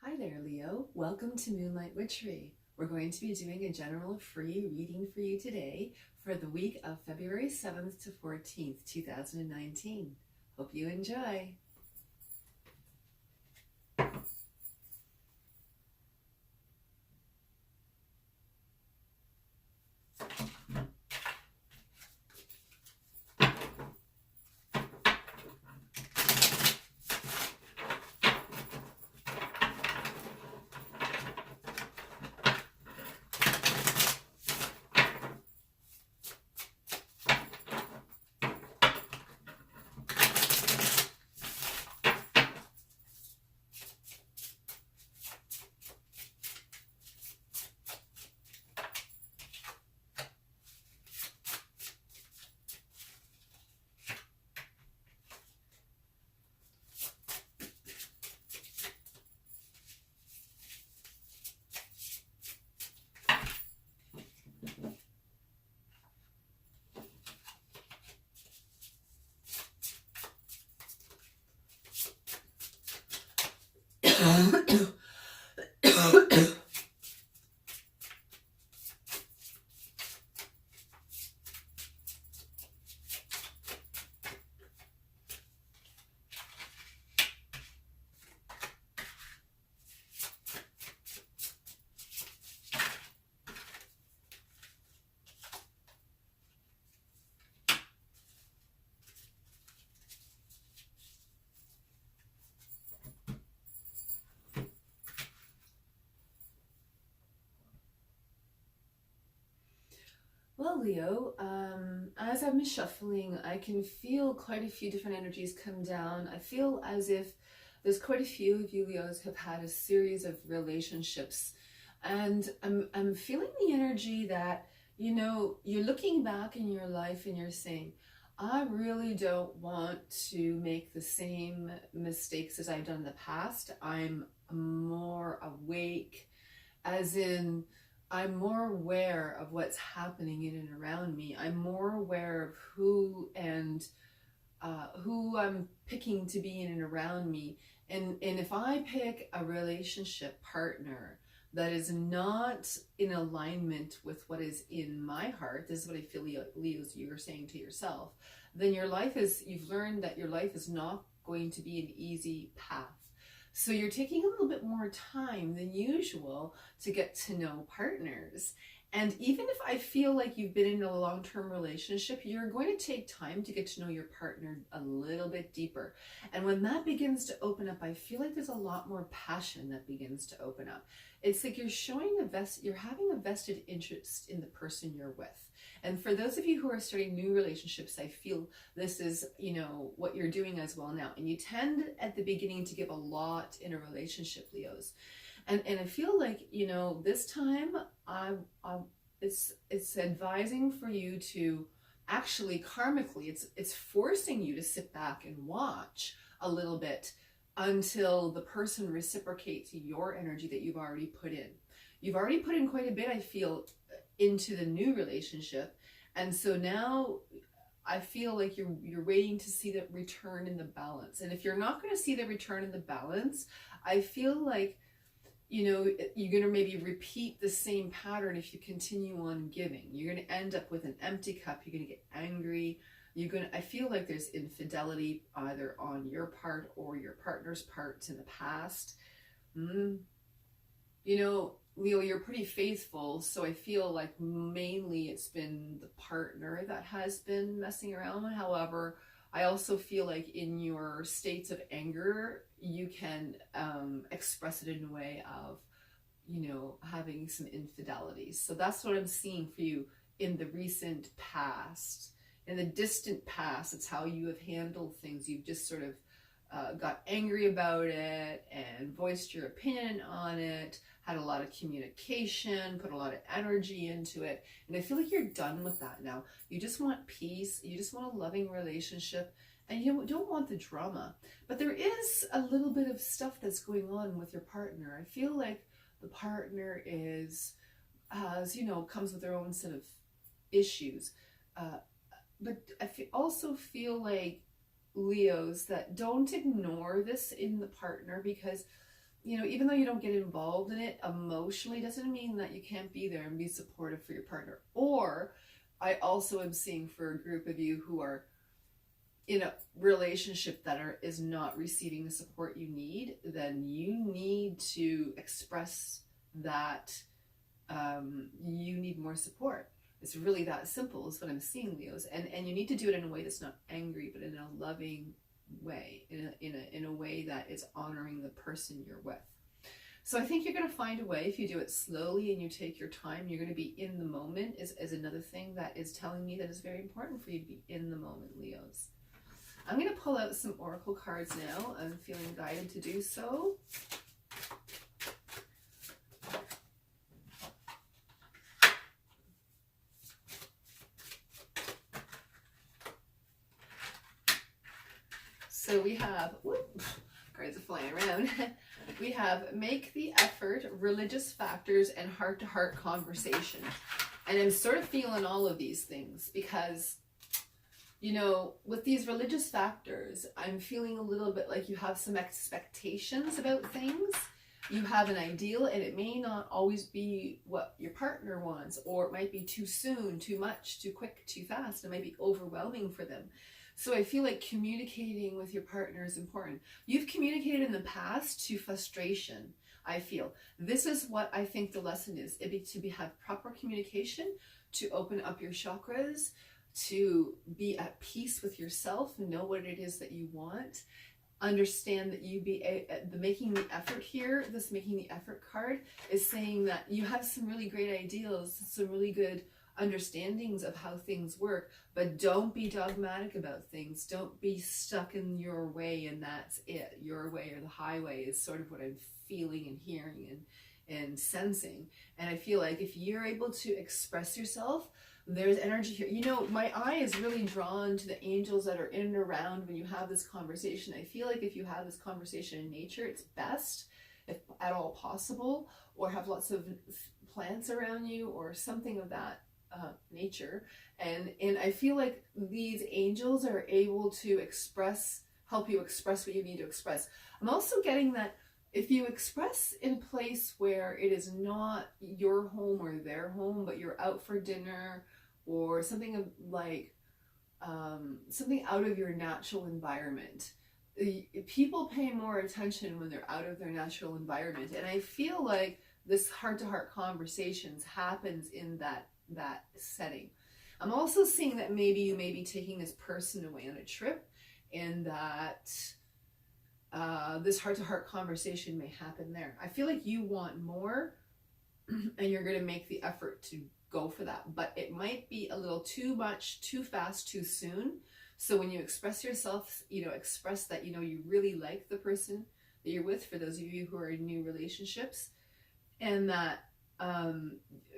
Hi there, Leo. Welcome to Moonlight Witchery. We're going to be doing a general free reading for you today for the week of February 7th to 14th, 2019. Hope you enjoy. Well, Leo, as I'm shuffling, I can feel quite a few different energies come down. I feel as if there's quite a few of you Leos have had a series of relationships, and I'm feeling the energy that, you're looking back in your life and you're saying, I really don't want to make the same mistakes as I've done in the past. I'm more awake, as in I'm more aware of what's happening in and around me. I'm more aware of who I'm picking to be in and around me. And if I pick a relationship partner that is not in alignment with what is in my heart, this is what I feel, Leo's, you're saying to yourself, then you've learned that your life is not going to be an easy path. So you're taking a little bit more time than usual to get to know partners. And even if I feel like you've been in a long-term relationship, you're going to take time to get to know your partner a little bit deeper. And when that begins to open up, I feel like there's a lot more passion that begins to open up. It's like you're having a vested interest in the person you're with. And for those of you who are starting new relationships, I feel this is, what you're doing as well now. And you tend at the beginning to give a lot in a relationship, Leos. And I feel like, this time it's advising for you to actually karmically, it's forcing you to sit back and watch a little bit until the person reciprocates your energy that you've already put in. You've already put in quite a bit, I feel, into the new relationship. And so now I feel like you're waiting to see the return in the balance. And if you're not going to see the return in the balance, I feel like, you're going to maybe repeat the same pattern if you continue on giving. You're going to end up with an empty cup. You're going to get angry. I feel like there's infidelity either on your part or your partner's part in the past. Leo, you're pretty faithful, so I feel like mainly it's been the partner that has been messing around. However, I also feel like in your states of anger, you can express it in a way of, having some infidelities. So that's what I'm seeing for you in the recent past. In the distant past, it's how you have handled things. You've just sort of got angry about it and voiced your opinion on it, had a lot of communication, put a lot of energy into it. And I feel like you're done with that now. You just want peace. You just want a loving relationship. And you don't want the drama. But there is a little bit of stuff that's going on with your partner. I feel like the partner comes with their own set of issues. But I also feel like, Leos, that don't ignore this in the partner, because you know, even though you don't get involved in it emotionally, doesn't mean that you can't be there and be supportive for your partner. Or I also am seeing for a group of you who are in a relationship that is not receiving the support you need, then you need to express that you need more support. It's really that simple is what I'm seeing, Leos. And you need to do it in a way that's not angry, but in a loving way, in a way that is honoring the person you're with. So I think you're going to find a way. If you do it slowly and you take your time, you're going to be in the moment is another thing that is telling me that it's very important for you to be in the moment, Leos. I'm going to pull out some oracle cards now. I'm feeling guided to do so. So we have, whoop, cards are flying around. We have make the effort, religious factors, and heart-to-heart conversation. And I'm sort of feeling all of these things because, you know, with these religious factors, I'm feeling a little bit like you have some expectations about things. You have an ideal and it may not always be what your partner wants, or it might be too soon, too much, too quick, too fast. It might be overwhelming for them. So I feel like communicating with your partner is important. You've communicated in the past to frustration, I feel. This is what I think the lesson is. Have proper communication, to open up your chakras, to be at peace with yourself, know what it is that you want, understand that making the effort here, this making the effort card is saying that you have some really great ideals, some really good understandings of how things work, but don't be dogmatic about things. Don't be stuck in your way and that's it. Your way or the highway is sort of what I'm feeling and hearing and sensing. And I feel like if you're able to express yourself, there's energy here. You know, my eye is really drawn to the angels that are in and around when you have this conversation. I feel like if you have this conversation in nature, it's best, if at all possible, or have lots of plants around you or something of that nature. And I feel like these angels are able to help you express what you need to express. I'm also getting that if you express in a place where it is not your home or their home, but you're out for dinner or something like something out of your natural environment, people pay more attention when they're out of their natural environment. And I feel like this heart-to-heart conversations happens in that setting. I'm also seeing that maybe you may be taking this person away on a trip, and that this heart-to-heart conversation may happen there. I feel like you want more and you're going to make the effort to go for that, but it might be a little too much, too fast, too soon. So when you express yourself, you know, express that, you know, you really like the person that you're with, for those of you who are in new relationships, and that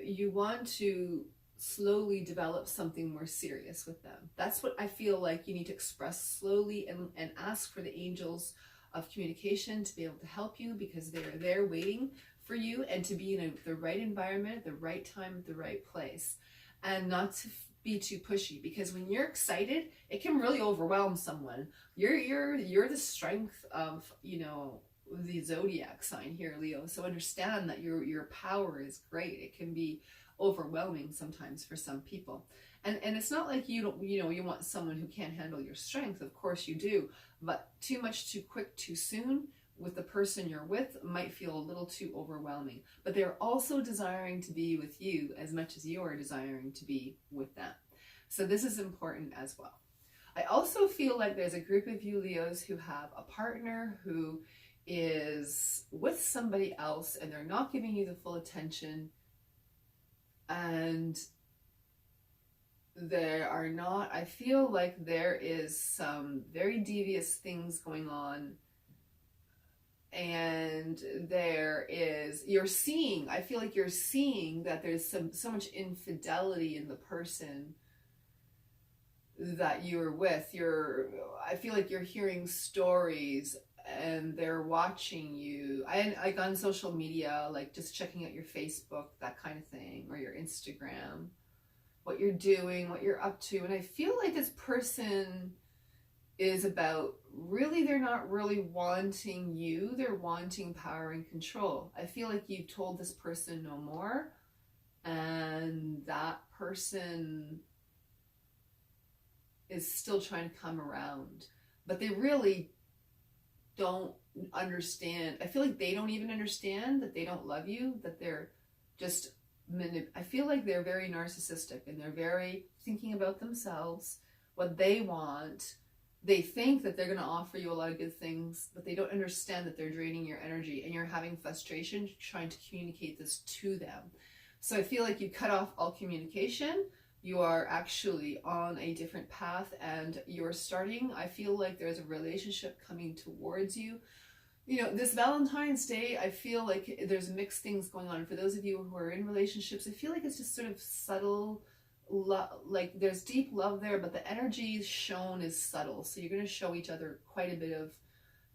you want to slowly develop something more serious with them. That's what I feel like you need to express slowly, and ask for the angels of communication to be able to help you, because they're there waiting for you, and to be in the right environment at the right time at the right place, and not to be too pushy, because when you're excited, it can really overwhelm someone. You're the strength of, you know, the zodiac sign here, Leo. So understand that your power is great. It can be overwhelming sometimes for some people, and it's not like you want someone who can't handle your strength. Of course you do, but too much, too quick, too soon with the person you're with might feel a little too overwhelming. But they're also desiring to be with you as much as you're desiring to be with them. So this is important as well. I also feel like there's a group of you Leos who have a partner who is with somebody else, and they're not giving you the full attention, and I feel like there is some very devious things going on, and I feel like you're seeing that there's so much infidelity in the person that you're with. I feel like you're hearing stories, and they're watching you. Like on social media, like just checking out your Facebook, that kind of thing, or your Instagram, what you're doing, what you're up to. And I feel like this person is about really they're not really wanting you, they're wanting power and control. I feel like you've told this person no more, and that person is still trying to come around, but they really don't understand. I feel like they don't even understand that they don't love you, that they're just I feel like they're very narcissistic, and they're very thinking about themselves, what they want. They think that they're going to offer you a lot of good things, but they don't understand that they're draining your energy, and you're having frustration trying to communicate this to them. So I feel like you cut off all communication. You are actually on a different path, and you're starting, I feel like there's a relationship coming towards you. You know, this Valentine's Day, I feel like there's mixed things going on. For those of you who are in relationships, I feel like it's just sort of subtle, like there's deep love there, but the energy shown is subtle. So you're going to show each other quite a bit of,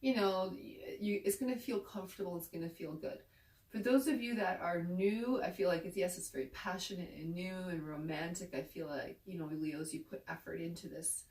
you know, it's going to feel comfortable, it's going to feel good. For those of you that are new, I feel like it's very passionate and new and romantic. I feel like, you know, Leos, you put effort into this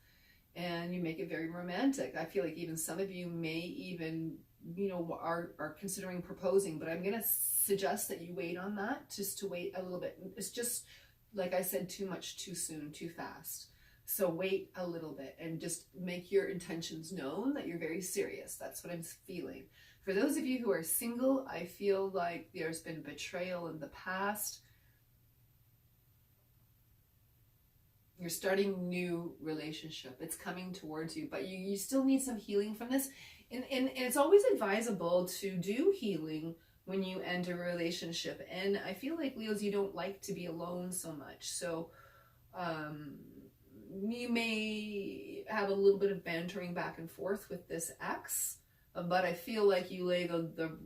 and you make it very romantic. I feel like even some of you may even, you know, are considering proposing, but I'm going to suggest that you wait on that, just to wait a little bit. It's just, like I said, too much, too soon, too fast. So wait a little bit and just make your intentions known that you're very serious. That's what I'm feeling. For those of you who are single, I feel like there's been betrayal in the past. You're starting a new relationship. It's coming towards you, but you still need some healing from this. And it's always advisable to do healing when you end a relationship. And I feel like, Leos, you don't like to be alone so much. So you may have a little bit of bantering back and forth with this ex, but I feel like you lay the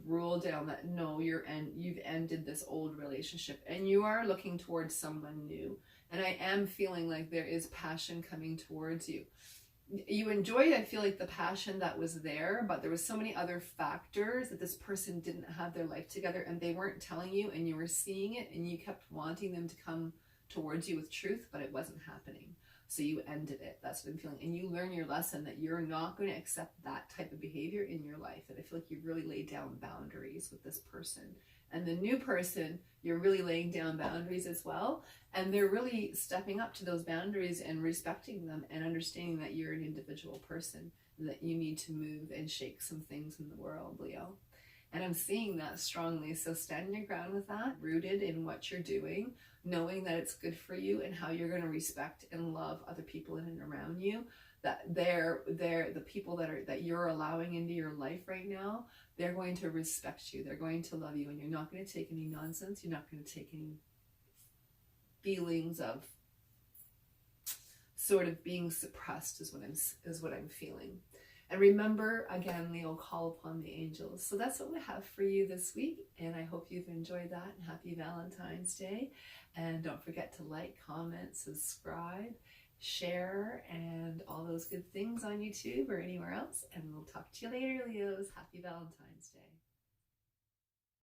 rule down that no, you've ended this old relationship and you are looking towards someone new. And I am feeling like there is passion coming towards you. You enjoyed, I feel like, the passion that was there, but there was so many other factors that this person didn't have their life together and they weren't telling you, and you were seeing it and you kept wanting them to come towards you with truth, but it wasn't happening. So you ended it. That's what I'm feeling. And you learn your lesson that you're not going to accept that type of behavior in your life. And I feel like you've really laid down boundaries with this person. And the new person, you're really laying down boundaries as well. And they're really stepping up to those boundaries and respecting them and understanding that you're an individual person and that you need to move and shake some things in the world, Leo. And I'm seeing that strongly. So stand your ground with that, rooted in what you're doing, knowing that it's good for you and how you're going to respect and love other people in and around you. That they're the people that you're allowing into your life right now, they're going to respect you. They're going to love you, and you're not going to take any nonsense. You're not going to take any feelings of sort of being suppressed is what I'm feeling. And remember, again, Leo, call upon the angels. So that's what we have for you this week. And I hope you've enjoyed that. And happy Valentine's Day. And don't forget to like, comment, subscribe, share, and all those good things on YouTube or anywhere else. And we'll talk to you later, Leos. Happy Valentine's Day.